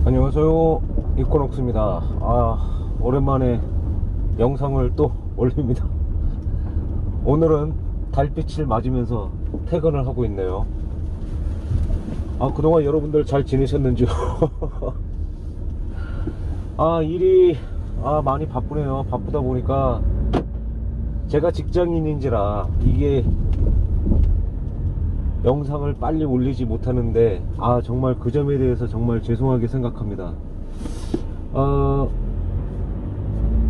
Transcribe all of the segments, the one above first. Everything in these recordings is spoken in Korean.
안녕하세요, 이코녹스입니다. 오랜만에 영상을 또 올립니다. 오늘은 달빛을 맞으면서 퇴근을 하고 있네요. 그동안 여러분들 잘 지내셨는지요? 일이 많이 바쁘네요. 바쁘다 보니까 제가 직장인인지라 이게 영상을 빨리 올리지 못하는데 정말 그 점에 대해서 정말 죄송하게 생각합니다.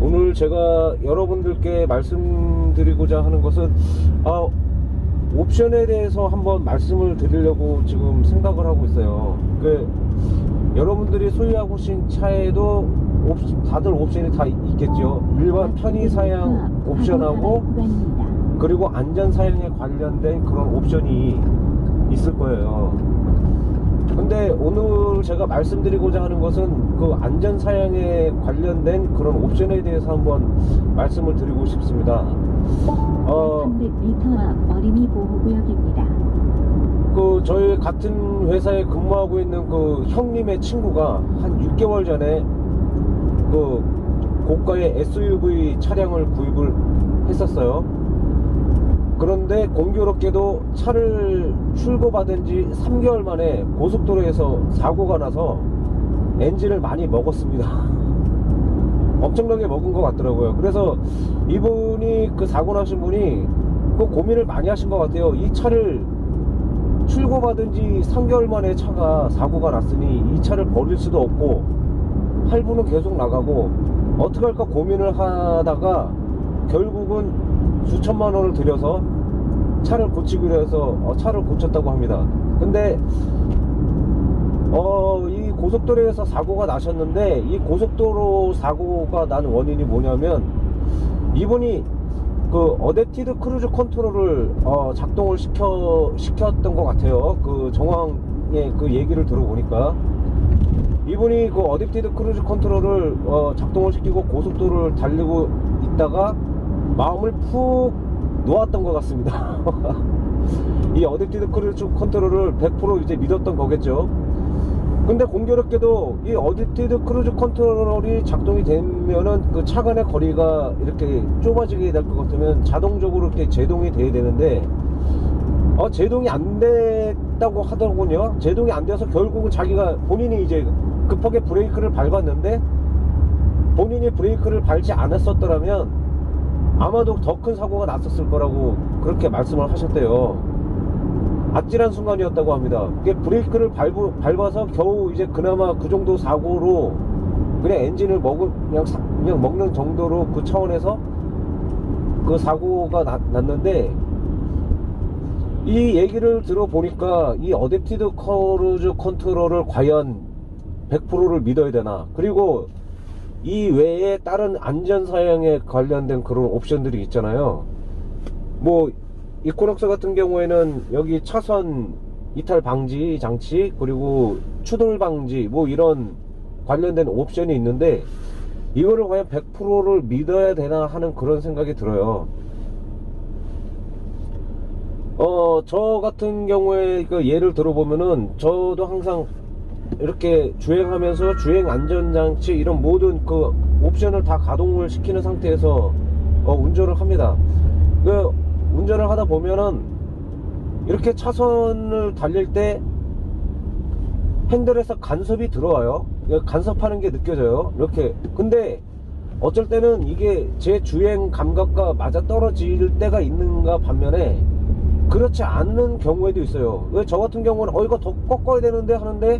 오늘 제가 여러분들께 말씀드리고자 하는 것은 옵션에 대해서 한번 말씀을 드리려고 지금 생각을 하고 있어요. 여러분들이 소유하고 계신 차에도 다들 옵션이 다 있겠죠. 일반 편의사양 옵션하고 그리고 안전사양에 관련된 그런 옵션이 있을 거예요. 근데 오늘 제가 말씀드리고자 하는 것은 그 안전사양에 관련된 그런 옵션에 대해서 한번 말씀을 드리고 싶습니다. 300m 앞 어린이 보호구역입니다. 저희 같은 회사에 근무하고 있는 그 형님의 친구가 한 6개월 전에 그 고가의 SUV 차량을 구입을 했었어요. 그런데 공교롭게도 차를 출고받은 지 3개월 만에 고속도로에서 사고가 나서 엔진을 많이 먹었습니다. 엄청나게 먹은 것 같더라고요. 그래서 이분이 그 사고 나신 분이 그 고민을 많이 하신 것 같아요. 이 차를 출고받은 지 3개월 만에 차가 사고가 났으니 이 차를 버릴 수도 없고 할부는 계속 나가고 어떻게 할까 고민을 하다가 결국은 수천만 원을 들여서 차를 고치기로 해서 차를 고쳤다고 합니다. 근데 이 고속도로에서 사고가 나셨는데 이 고속도로 사고가 난 원인이 뭐냐면 이분이 그 어댑티드 크루즈 컨트롤을 작동을 시켰던 것 같아요. 그 정황의 그 얘기를 들어보니까 이분이 그 어댑티드 크루즈 컨트롤을 작동을 시키고 고속도로를 달리고 있다가 마음을 푹 놓았던 것 같습니다. 이 어댑티드 크루즈 컨트롤을 100% 이제 믿었던 거겠죠. 근데 공교롭게도 이 어댑티드 크루즈 컨트롤이 작동이 되면은 그 차 간의 거리가 이렇게 좁아지게 될 것 같으면 자동적으로 이렇게 제동이 돼야 되는데 제동이 안 됐다고 하더군요. 제동이 안 돼서 결국은 자기가 본인이 이제 급하게 브레이크를 밟았는데 본인이 브레이크를 밟지 않았었더라면 아마도 더 큰 사고가 났었을 거라고 그렇게 말씀을 하셨대요. 아찔한 순간이었다고 합니다. 브레이크를 밟아서 겨우 이제 그나마 그 정도 사고로 그냥 엔진을 그냥 먹는 정도로 그 차원에서 그 사고가 났는데 이 얘기를 들어보니까 이 어댑티드 크루즈 컨트롤을 과연 100%를 믿어야 되나, 그리고 이 외에 다른 안전사양에 관련된 그런 옵션들이 있잖아요. 뭐 이코녹스 같은 경우에는 여기 차선 이탈 방지 장치 그리고 추돌 방지 뭐 이런 관련된 옵션이 있는데 이거를 과연 100%를 믿어야 되나 하는 그런 생각이 들어요. 저 같은 경우에 그 예를 들어보면은 저도 항상 이렇게 주행하면서 주행 안전장치 이런 모든 그 옵션을 다 가동을 시키는 상태에서 운전을 합니다. 그 운전을 하다 보면은 이렇게 차선을 달릴 때 핸들에서 간섭이 들어와요. 간섭하는 게 느껴져요. 이렇게. 근데 어쩔 때는 이게 제 주행 감각과 맞아 떨어질 때가 있는가 반면에 그렇지 않는 경우에도 있어요. 저 같은 경우는 이거 더 꺾어야 되는데 하는데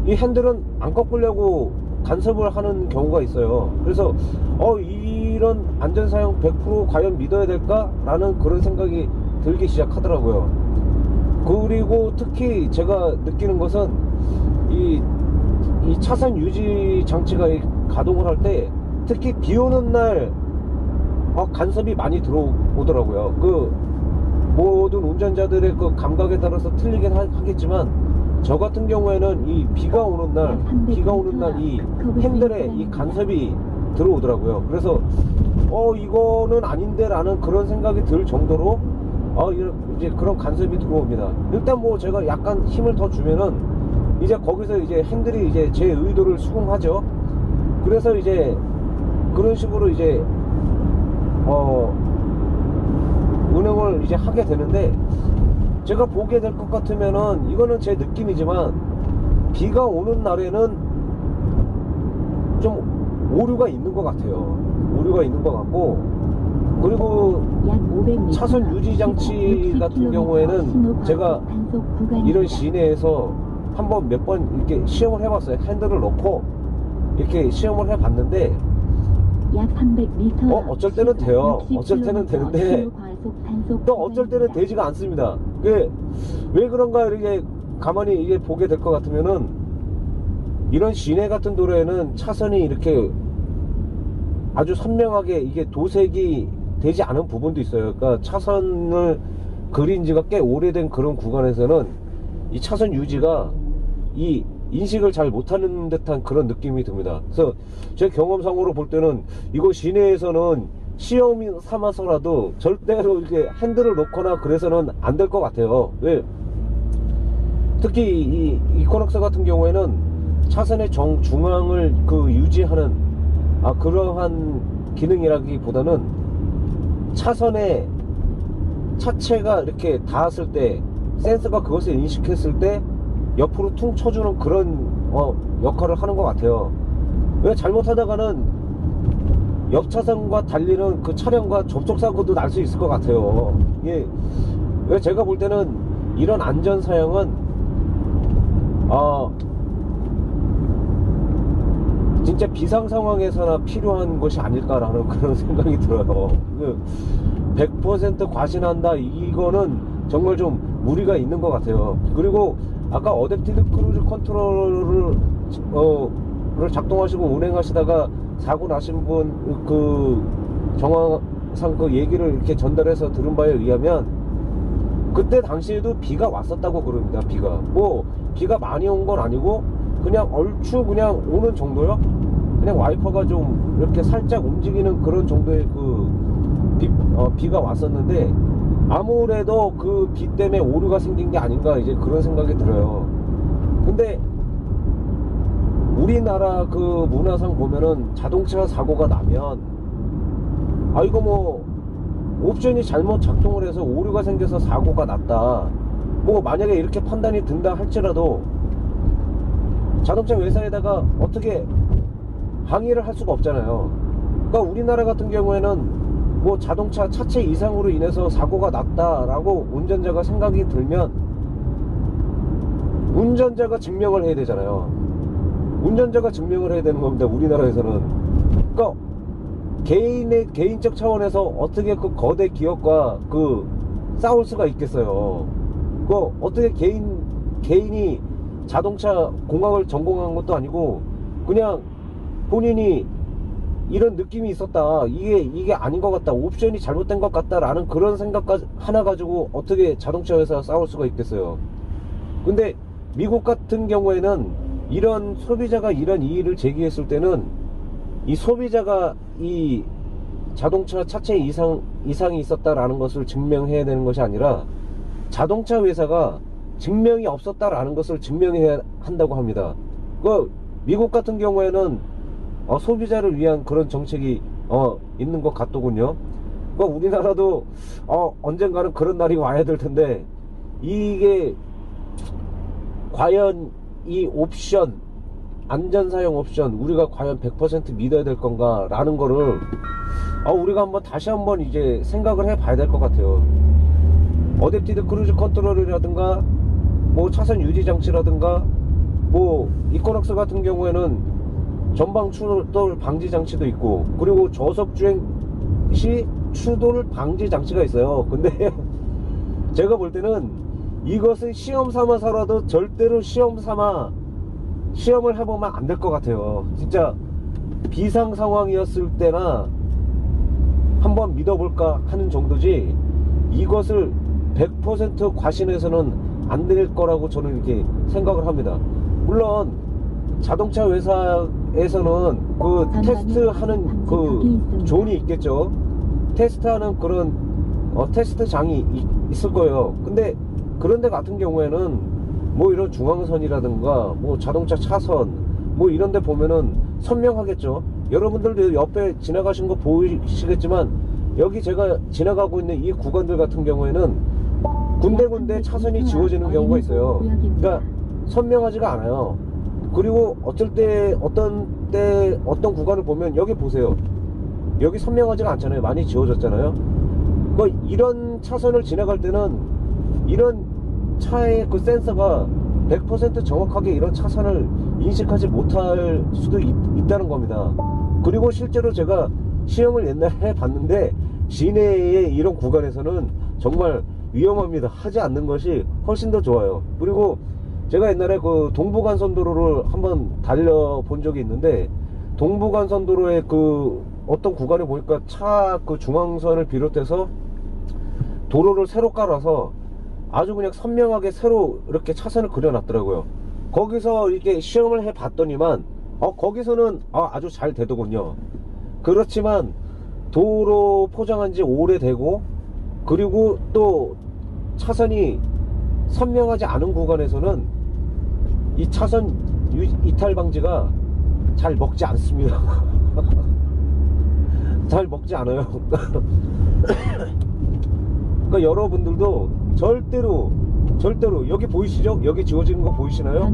이 핸들은 안 꺾으려고 간섭을 하는 경우가 있어요. 그래서 이런 안전사양 100% 과연 믿어야 될까? 라는 그런 생각이 들기 시작하더라고요. 그리고 특히 제가 느끼는 것은 이 차선 유지 장치가 가동을 할 때 특히 비 오는 날 간섭이 많이 들어오더라고요. 그 모든 운전자들의 그 감각에 따라서 틀리긴 하겠지만 저 같은 경우에는 이 비가 오는 날 이 핸들에 이 간섭이 들어오더라고요. 그래서 이거는 아닌데 라는 그런 생각이 들 정도로 이제 그런 간섭이 들어옵니다. 일단 뭐 제가 약간 힘을 더 주면은 이제 거기서 이제 핸들이 이제 제 의도를 수긍하죠. 그래서 이제 그런 식으로 이제 운행을 이제 하게 되는데, 제가 보게 될 것 같으면은 이거는 제 느낌이지만 비가 오는 날에는 좀 오류가 있는 것 같아요. 오류가 있는 것 같고, 그리고 차선 유지 장치 같은 경우에는 제가 이런 시내에서 한번 몇 번 이렇게 시험을 해봤어요. 핸들을 놓고 이렇게 시험을 해봤는데 약 300m 어쩔 때는 돼요. 어쩔 때는 되는데 또 어쩔 때는 되지가 않습니다. 왜 그런가 이렇게 가만히 이게 보게 될 것 같으면은 이런 시내 같은 도로에는 차선이 이렇게 아주 선명하게 이게 도색이 되지 않은 부분도 있어요. 그러니까 차선을 그린 지가 꽤 오래된 그런 구간에서는 이 차선 유지가 이 인식을 잘 못하는 듯한 그런 느낌이 듭니다. 그래서 제 경험상으로 볼 때는 이거 시내에서는 시험 삼아서라도 절대로 이렇게 핸들을 놓거나 그래서는 안 될 것 같아요. 왜? 특히 이 이코넉스 같은 경우에는 차선의 중앙을 유지하는 그러한 기능이라기보다는 차선에 차체가 이렇게 닿았을 때 센서가 그것을 인식했을 때 옆으로 퉁 쳐주는 그런 역할을 하는 것 같아요. 왜? 잘못하다가는 옆 차선과 달리는 그 차량과 접촉사고도 날 수 있을 것 같아요. 예. 왜? 제가 볼 때는 이런 안전사양은 진짜 비상상황에서나 필요한 것이 아닐까라는 그런 생각이 들어요. 100% 과신한다, 이거는 정말 좀 무리가 있는 것 같아요. 그리고 아까 어댑티브 크루즈 컨트롤을 작동하시고 운행하시다가 사고 나신 분 정황상 그 얘기를 이렇게 전달해서 들은 바에 의하면 그때 당시에도 비가 왔었다고 그럽니다. 비가 많이 온 건 아니고 그냥 얼추 그냥 오는 정도요. 그냥 와이퍼가 좀 이렇게 살짝 움직이는 그런 정도의 비가 왔었는데, 아무래도 그 비 때문에 오류가 생긴 게 아닌가 이제 그런 생각이 들어요. 근데 우리나라 그 문화상 보면은 자동차 사고가 나면 이거 뭐 옵션이 잘못 작동을 해서 오류가 생겨서 사고가 났다, 뭐 만약에 이렇게 판단이 든다 할지라도 자동차 회사에다가 어떻게 항의를 할 수가 없잖아요. 그러니까 우리나라 같은 경우에는 뭐 자동차 차체 이상으로 인해서 사고가 났다라고 운전자가 생각이 들면 운전자가 증명을 해야 되잖아요. 운전자가 증명을 해야 되는 겁니다, 우리나라에서는. 그러니까 개인적 차원에서 어떻게 그 거대 기업과 싸울 수가 있겠어요. 어떻게 개인이 자동차 공학을 전공한 것도 아니고 그냥 본인이 이런 느낌이 있었다, 이게 아닌 것 같다, 옵션이 잘못된 것 같다 라는 그런 생각까지 하나 가지고 어떻게 자동차 회사가 싸울 수가 있겠어요. 근데 미국 같은 경우에는 이런 소비자가 이런 이의를 제기했을 때는 이 소비자가 이 자동차 차체 이상이 있었다라는 것을 증명해야 되는 것이 아니라 자동차 회사가 증명이 없었다라는 것을 증명해야 한다고 합니다. 미국 같은 경우에는 소비자를 위한 그런 정책이 있는 것 같더군요. 우리나라도 언젠가는 그런 날이 와야 될 텐데, 이게 과연 이 옵션, 안전사용 옵션 우리가 과연 100% 믿어야 될 건가 라는 거를 우리가 다시 한번 이제 생각을 해 봐야 될 것 같아요. 어댑티브 크루즈 컨트롤이라든가 뭐 차선 유지 장치라든가 뭐 이코넉스 같은 경우에는 전방 추돌 방지 장치도 있고, 그리고 저속 주행 시 추돌 방지 장치가 있어요. 근데 제가 볼 때는 이것은 시험 삼아서라도 절대로 시험 삼아 시험을 해보면 안 될 것 같아요. 진짜 비상 상황이었을 때나 한번 믿어볼까 하는 정도지, 이것을 100% 과신해서는 안 될 거라고 저는 이렇게 생각을 합니다. 물론 자동차 회사에서는 그 테스트하는 그 존이 있겠죠. 테스트하는 그런 테스트장이 있을 거예요. 근데 그런데 같은 경우에는 뭐 이런 중앙선이라든가 뭐 자동차 차선 뭐 이런 데 보면은 선명하겠죠. 여러분들도 옆에 지나가신 거 보이시겠지만, 여기 제가 지나가고 있는 이 구간들 같은 경우에는 군데군데 차선이 지워지는 경우가 있어요. 그러니까 선명하지가 않아요. 그리고 어떤 구간을 보면, 여기 보세요. 여기 선명하지가 않잖아요. 많이 지워졌잖아요. 그러니까 이런 차선을 지나갈 때는 이런 차의 그 센서가 100% 정확하게 이런 차선을 인식하지 못할 수도 있다는 겁니다. 그리고 실제로 제가 시험을 옛날에 봤는데, 시내의 이런 구간에서는 정말 위험합니다. 하지 않는 것이 훨씬 더 좋아요. 그리고 제가 옛날에 그 동부간선도로를 한번 달려본 적이 있는데, 동부간선도로의 그 어떤 구간에 보니까 차 그 중앙선을 비롯해서 도로를 새로 깔아서 아주 그냥 선명하게 새로 이렇게 차선을 그려놨더라고요. 거기서 이렇게 시험을 해 봤더니만 거기서는 아주 잘 되더군요. 그렇지만 도로 포장한 지 오래되고, 그리고 또 차선이 선명하지 않은 구간에서는 이 차선 이탈 방지가 잘 먹지 않습니다. 잘 먹지 않아요. 그러니까 여러분들도 절대로 여기 보이시죠? 여기 지워지는 거 보이시나요?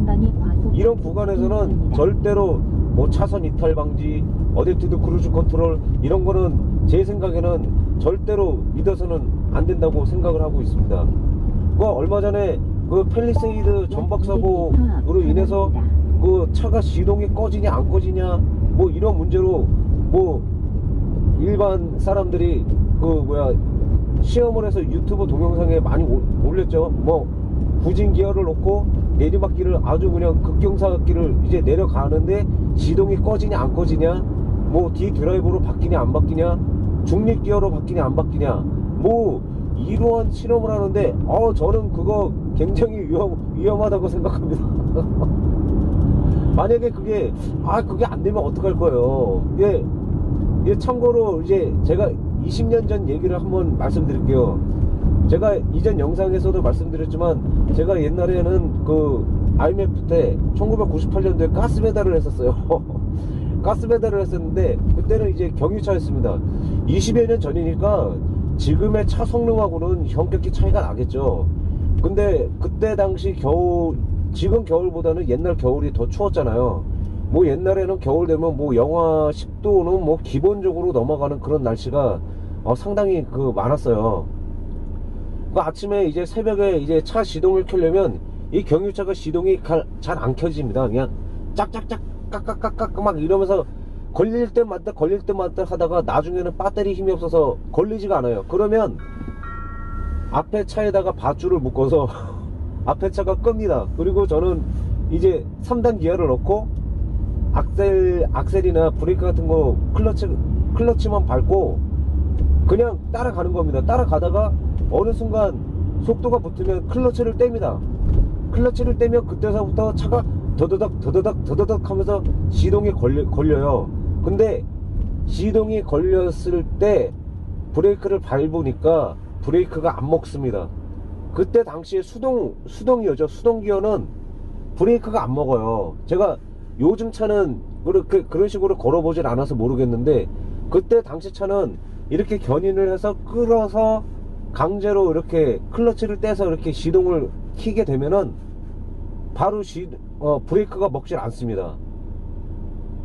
이런 구간에서는 절대로 뭐 차선 이탈 방지, 어댑티브 크루즈 컨트롤 이런 거는 제 생각에는 절대로 믿어서는 안 된다고 생각을 하고 있습니다. 그 얼마 전에 그 팰리세이드 전박 사고로 인해서 그 차가 시동이 꺼지냐 안 꺼지냐 뭐 이런 문제로 뭐 일반 사람들이 시험을 해서 유튜브 동영상에 많이 올렸죠. 뭐 후진 기어를 놓고 내리막길을 아주 그냥 급경사길을 이제 내려가는데 시동이 꺼지냐 안 꺼지냐, 뭐 뒤 드라이브로 바뀌냐 안 바뀌냐, 중립 기어로 바뀌냐 안 바뀌냐, 뭐 이러한 실험을 하는데 저는 그거 굉장히 위험하다고 생각합니다. 만약에 그게 안 되면 어떡할 거예요. 예, 참고로 이제 제가 20년 전 얘기를 한번 말씀드릴게요. 제가 이전 영상에서도 말씀드렸지만, 제가 옛날에는 그 IMF 때 1998년도에 가스 배달을 했었어요. 가스 배달을 했었는데, 그때는 이제 경유차였습니다. 20여 년 전이니까 지금의 차 성능하고는 현격히 차이가 나겠죠. 근데 그때 당시 지금 겨울보다는 옛날 겨울이 더 추웠잖아요. 뭐 옛날에는 겨울 되면 뭐 영하 10도는 뭐 기본적으로 넘어가는 그런 날씨가 상당히 많았어요. 그 아침에 이제 새벽에 이제 차 시동을 켜려면 이 경유차가 시동이 잘 안 켜집니다. 그냥 짝짝짝 깍깍깍깍 막 이러면서 걸릴 때마다 하다가 나중에는 배터리 힘이 없어서 걸리지가 않아요. 그러면 앞에 차에다가 밧줄을 묶어서 앞에 차가 끕니다. 그리고 저는 이제 3단 기어를 넣고 악셀이나 브레이크 같은 거 클러치만 밟고 그냥 따라가는 겁니다. 따라가다가 어느 순간 속도가 붙으면 클러치를 뗍니다. 클러치를 떼면 그때서부터 차가 더더덕 하면서 시동이 걸려요. 근데 시동이 걸렸을 때 브레이크를 밟으니까 브레이크가 안 먹습니다. 그때 당시에 수동이었죠. 수동기어는 브레이크가 안 먹어요. 제가 요즘 차는 그런 식으로 걸어보질 않아서 모르겠는데, 그때 당시 차는 이렇게 견인을 해서 끌어서 강제로 이렇게 클러치를 떼서 이렇게 시동을 키게 되면은 바로 브레이크가 먹질 않습니다.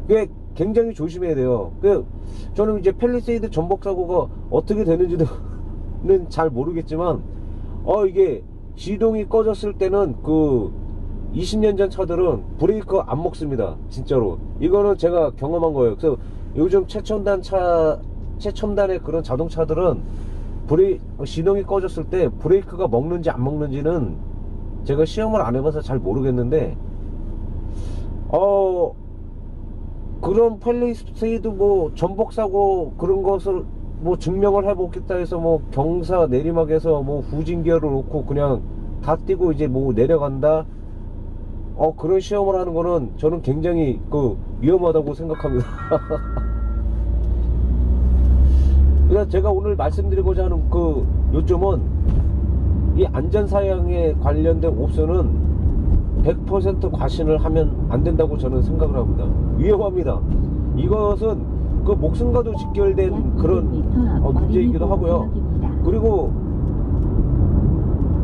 그게 굉장히 조심해야 돼요. 저는 이제 팰리세이드 전복 사고가 어떻게 되는지는 잘 모르겠지만, 이게 시동이 꺼졌을 때는 20년 전 차들은 브레이크 안 먹습니다. 진짜로. 이거는 제가 경험한 거예요. 그래서 요즘 최첨단의 그런 자동차들은 시동이 꺼졌을 때 브레이크가 먹는지 안 먹는지는 제가 시험을 안 해봐서 잘 모르겠는데, 그런 팰리세이드 뭐 전복사고 그런 것을 뭐 증명을 해보겠다 해서 뭐 경사 내리막에서 뭐 후진기어를 놓고 그냥 다 띄고 이제 뭐 내려간다, 그런 시험을 하는 거는 저는 굉장히 위험하다고 생각합니다. 그래서 제가 오늘 말씀드리고자 하는 요점은, 이 안전사양에 관련된 옵션은 100% 과신을 하면 안 된다고 저는 생각을 합니다. 위험합니다. 이것은 목숨과도 직결된 그런 문제이기도 하고요. 그리고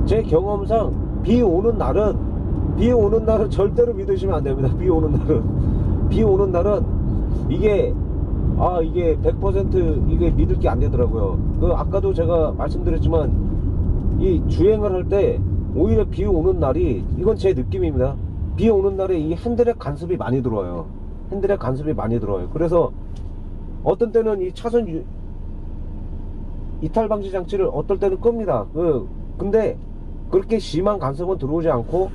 제 경험상 비 오는 날은 절대로 믿으시면 안 됩니다. 비 오는 날은 이게 100% 이게 믿을 게 안 되더라고요. 아까도 제가 말씀드렸지만, 이 주행을 할 때 오히려 비 오는 날이, 이건 제 느낌입니다. 비 오는 날에 이 핸들에 간섭이 많이 들어와요. 그래서 어떤 때는 이 차선 이탈 방지 장치를 어떨 때는 끕니다. 근데 그렇게 심한 간섭은 들어오지 않고,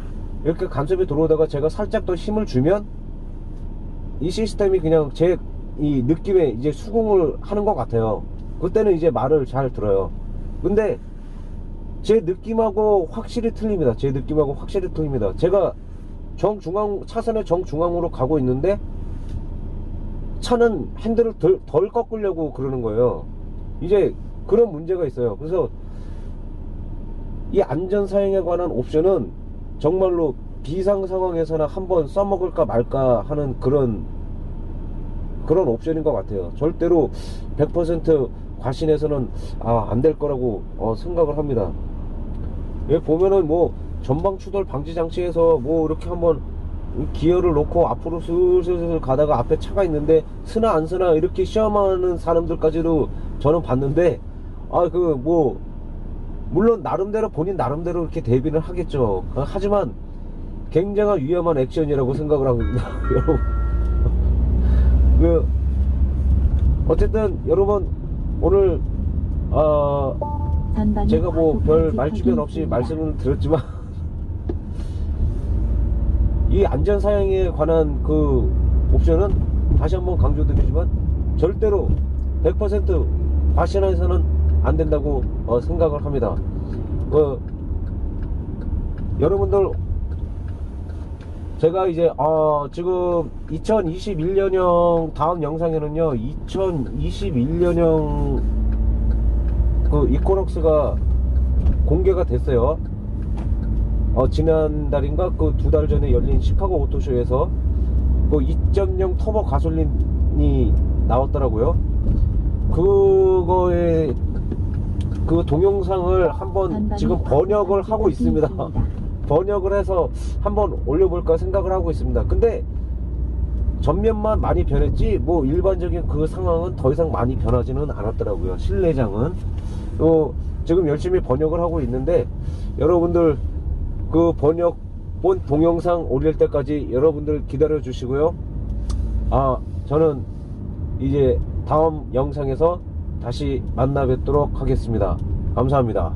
이렇게 간섭이 들어오다가 제가 살짝 더 힘을 주면 이 시스템이 그냥 제 이 느낌에 이제 수긍을 하는 것 같아요. 그때는 이제 말을 잘 들어요. 근데 제 느낌하고 확실히 틀립니다. 제가 차선의 정중앙으로 가고 있는데 차는 핸들을 덜 꺾으려고 그러는 거예요. 이제 그런 문제가 있어요. 그래서 이 안전사양에 관한 옵션은 정말로 비상 상황에서나 한번 써먹을까 말까 하는 그런 옵션인 것 같아요. 절대로 100% 과신해서는 안 될 거라고 생각을 합니다. 여기 보면은 뭐 전방 추돌 방지 장치에서 뭐 이렇게 한번 기어를 놓고 앞으로 슬슬 가다가 앞에 차가 있는데 쓰나 안 쓰나 이렇게 시험하는 사람들까지도 저는 봤는데, 물론 본인 나름대로 이렇게 대비를 하겠죠. 하지만 굉장한 위험한 액션이라고 생각을 합니다. 여러분, 어쨌든 여러분, 오늘 제가 뭐 별 말주변 없이 말씀을 드렸지만 이 안전사양에 관한 옵션은 다시 한번 강조드리지만 절대로 100% 과신해서는 안 된다고 생각을 합니다. 여러분들, 제가 이제 지금 2021년형 다음 영상에는요 2021년형 이코넉스가 공개가 됐어요. 지난달인가 2달 전에 열린 시카고 오토쇼에서 2.0 터보 가솔린이 나왔더라고요. 그거에 동영상을 한번 지금 번역을 하고 있습니다. 번역을 해서 한번 올려볼까 생각을 하고 있습니다. 근데 전면만 많이 변했지 뭐 일반적인 상황은 더 이상 많이 변하지는 않았더라고요. 실내장은 지금 열심히 번역을 하고 있는데, 여러분들 번역본 동영상 올릴 때까지 여러분들 기다려 주시고요. 저는 이제 다음 영상에서 다시 만나 뵙도록 하겠습니다. 감사합니다.